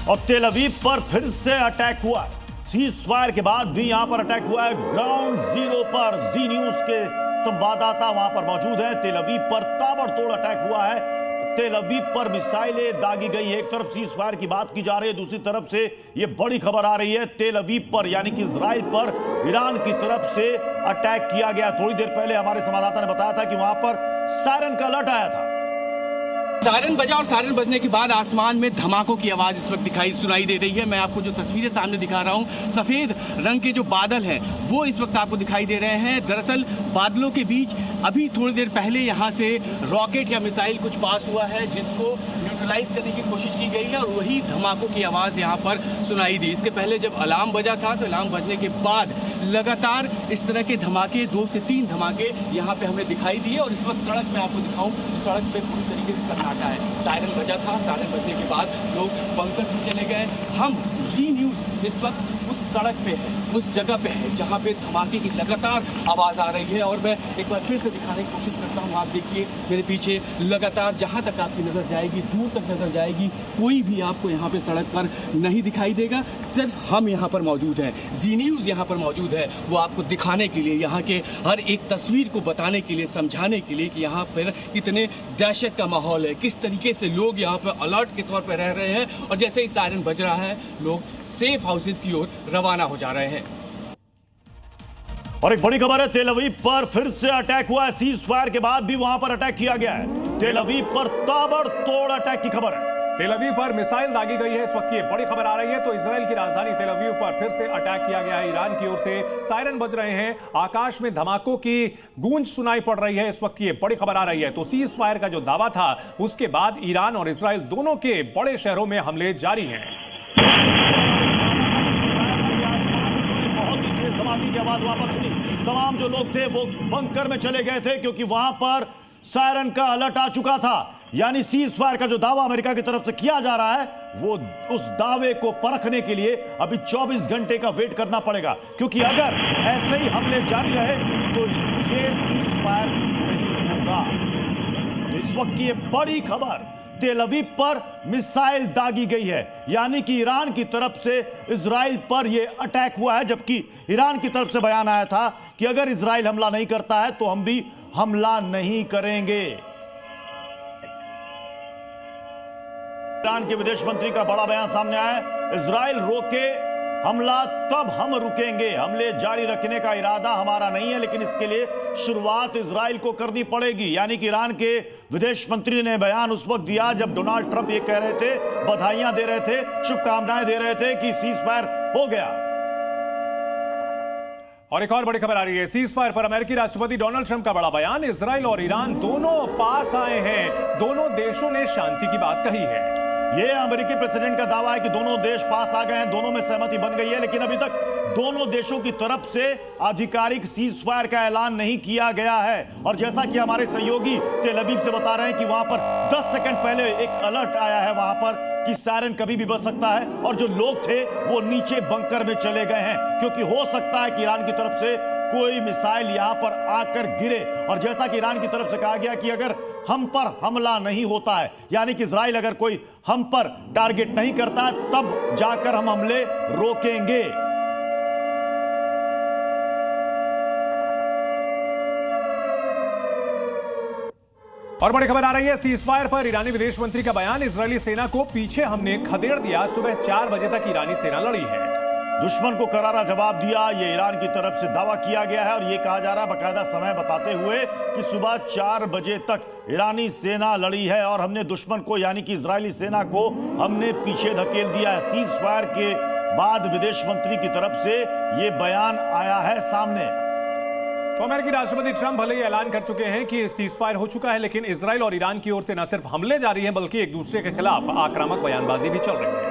और तेल अवीव पर फिर से अटैक हुआ। सीज फायर के बाद भी यहां पर अटैक हुआ है। ग्राउंड जीरो पर जी न्यूज के संवाददाता वहां पर मौजूद है। तेल अवीव पर ताबड़तोड़ अटैक हुआ है। तेल अवीव पर मिसाइलें दागी गई है। एक तरफ सीज फायर की बात की जा रही है, दूसरी तरफ से ये बड़ी खबर आ रही है तेल अवीव पर यानी कि इजराइल पर ईरान की तरफ से अटैक किया गया। थोड़ी देर पहले हमारे संवाददाता ने बताया था कि वहां पर सायरन का अलर्ट आया था। सायरन बजा और सायरन बजने के बाद आसमान में धमाकों की आवाज इस वक्त सुनाई दे रही है। मैं आपको जो तस्वीरें सामने दिखा रहा हूं, सफेद रंग के जो बादल हैं वो इस वक्त आपको दिखाई दे रहे हैं। दरअसल बादलों के बीच अभी थोड़ी देर पहले यहां से रॉकेट या मिसाइल कुछ पास हुआ है जिसको न्यूट्रलाइज करने की कोशिश की गई है और वही धमाकों की आवाज यहां पर सुनाई दी। इसके पहले जब अलार्म बजा था तो अलार्म बजने के बाद लगातार इस तरह के धमाके 2 से 3 धमाके यहाँ पे हमें दिखाई दिए। और इस वक्त सड़क में आपको दिखाऊं, सड़क पे पूरी तरीके से सन्नाटा है। सायरन बजा था, सायरन बजने के बाद लोग बंकर्स में चले गए। हम जी न्यूज इस वक्त उस सड़क पे है, उस जगह पे है जहाँ पे धमाके की लगातार आवाज़ आ रही है। और मैं एक बार फिर से दिखाने की कोशिश करता हूँ। आप देखिए मेरे पीछे लगातार जहाँ तक आपकी नज़र जाएगी, दूर तक नज़र जाएगी, कोई भी आपको यहाँ पे सड़क पर नहीं दिखाई देगा। सिर्फ हम यहाँ पर मौजूद हैं, जी न्यूज़ यहाँ पर मौजूद है, वो आपको दिखाने के लिए, यहाँ के हर एक तस्वीर को बताने के लिए, समझाने के लिए कि यहाँ पर इतने दहशत का माहौल है, किस तरीके से लोग यहाँ पर अलर्ट के तौर पर रह रहे हैं। और जैसे ही सायरन बज रहा है लोग सेफ हाउसेस की ओर रवाना हो जा रहे हैं। और एक बड़ी खबर है, तेल अवीव पर फिर से अटैक हुआ है। सीज फायर के बाद भी वहां पर अटैक किया गया है। तेल अवीव पर ताबड़तोड़ अटैक की खबर है। तेल अवीव पर मिसाइल दागी गई है, इस वक्त की बड़ी खबर आ रही है। तो इजराइल की राजधानी तेल अवीव पर फिर से अटैक किया गया है। ईरान की ओर से सायरन बज रहे हैं, आकाश में धमाकों की गूंज सुनाई पड़ रही है। इस वक्त की बड़ी खबर आ रही है। तो सीज फायर का जो दावा था उसके बाद ईरान और इजराइल दोनों के बड़े शहरों में हमले जारी हैं। बहुत ही तेज धमाके की आवाज वहां पर सुनी। तमाम जो लोग थे वो बंकर में चले गए थे क्योंकि वहां पर सायरन का अलर्ट आ चुका था। यानी सीज फायर का जो दावा अमेरिका की तरफ से किया जा रहा है वो उस दावे को परखने के लिए अभी 24 घंटे का वेट करना पड़ेगा, क्योंकि अगर ऐसे ही हमले जारी रहे तो ये सीज फायर नहीं होगा। तो इस वक्त की ये बड़ी खबर, तेल अवीव पर मिसाइल दागी गई है, यानी कि ईरान की तरफ से इजराइल पर यह अटैक हुआ है। जबकि ईरान की तरफ से बयान आया था कि अगर इजराइल हमला नहीं करता है तो हम भी हमला नहीं करेंगे। ईरान के विदेश मंत्री का बड़ा बयान सामने आया है, इजराइल रोके हमला तब हम रुकेंगे, हमले जारी रखने का इरादा हमारा नहीं है, लेकिन इसके लिए शुरुआत इजराइल को करनी पड़ेगी। यानी कि ईरान के विदेश मंत्री ने बयान उस वक्त दिया जब डोनाल्ड ट्रंप ये कह रहे थे, बधाइयां दे रहे थे, शुभकामनाएं दे रहे थे कि सीज फायर हो गया। और एक और बड़ी खबर आ रही है, सीज फायर पर अमेरिकी राष्ट्रपति डोनाल्ड ट्रंप का बड़ा बयान। इजराइल और ईरान दोनों पास आए हैं, दोनों देशों ने शांति की बात कही है। यह अमेरिकी प्रेसिडेंट का दावा है कि दोनों देश पास आ गए हैं, दोनों में सहमति बन गई है, लेकिन अभी तक दोनों देशों की तरफ से आधिकारिक सीज फायर का ऐलान नहीं किया गया है। और जैसा कि हमारे सहयोगी तेल अवीव से बता रहे हैं कि वहां पर 10 सेकंड पहले एक अलर्ट आया है वहां पर कि सायरन कभी भी बज सकता है, और जो लोग थे वो नीचे बंकर में चले गए हैं, क्योंकि हो सकता है कि ईरान की तरफ से कोई मिसाइल यहां पर आकर गिरे। और जैसा कि ईरान की तरफ से कहा गया कि अगर हम पर हमला नहीं होता है, यानी कि इजराइल अगर कोई हम पर टारगेट नहीं करता है, तब जाकर हम हमले रोकेंगे। और बड़ी खबर आ रही है, सीज फायर पर ईरानी विदेश मंत्री का बयान। इजरायली सेना को पीछे हमने खदेड़ दिया, सुबह 4 बजे तक ईरानी सेना लड़ी है। दुश्मन को करारा जवाब दिया, ये ईरान की तरफ से दावा किया गया है। और ये कहा जा रहा है बाकायदा समय बताते हुए कि सुबह 4 बजे तक ईरानी सेना लड़ी है और हमने दुश्मन को यानी कि इजरायली सेना को हमने पीछे धकेल दिया है। सीज फायर के बाद विदेश मंत्री की तरफ से ये बयान आया है सामने। तो अमेरिकी राष्ट्रपति ट्रंप भले ही ऐलान कर चुके हैं कि सीज फायर हो चुका है, लेकिन इजराइल और ईरान की ओर से न सिर्फ हमले जारी हैं बल्कि एक दूसरे के खिलाफ आक्रामक बयानबाजी भी चल रही है।